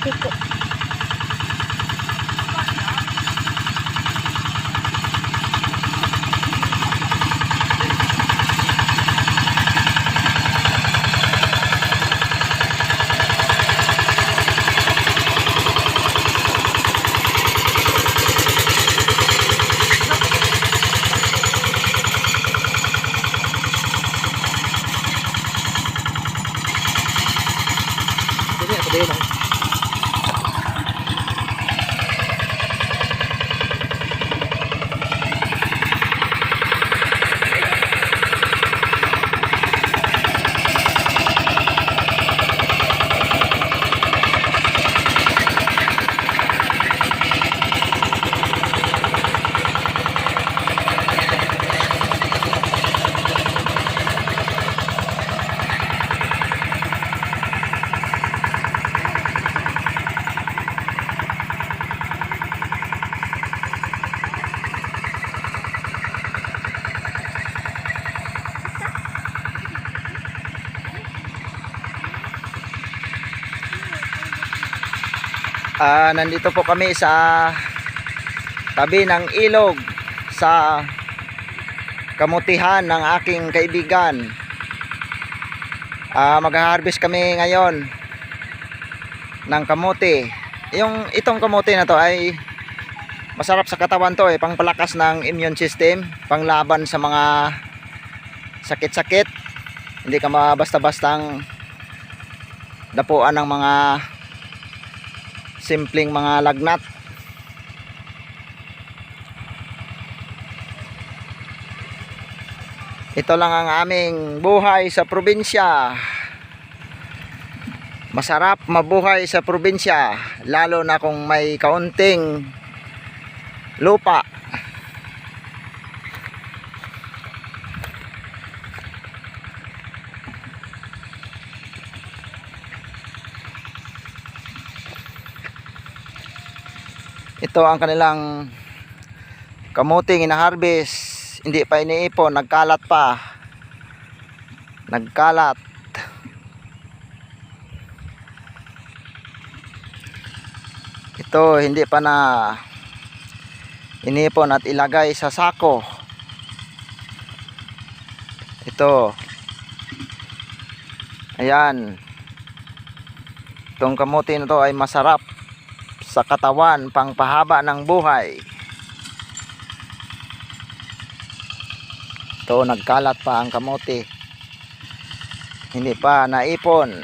Thank you po. Nandito po kami sa tabi ng ilog sa kamutihan ng aking kaibigan. Mag-harvest kami ngayon ng kamuti. Itong kamuti na to ay masarap sa katawan to, pangpalakas ng immune system, panglaban sa mga sakit-sakit. Hindi ka basta-bastang dapuan ng mga simpleng mga lagnat. Ito lang ang aming buhay sa probinsya. Masarap mabuhay sa probinsya, lalo na kung may kaunting lupa. Ito ang kanilang kamuting ina-harvest, hindi pa iniipon, nagkalat pa. Nagkalat. Ito hindi pa na inipon at ilagay sa sako. Ito. Ayan. Itong kamuti na to ay masarap sa katawan, pangpahaba ng buhay. Ito, nagkalat pa ang kamuti, hindi pa naipon.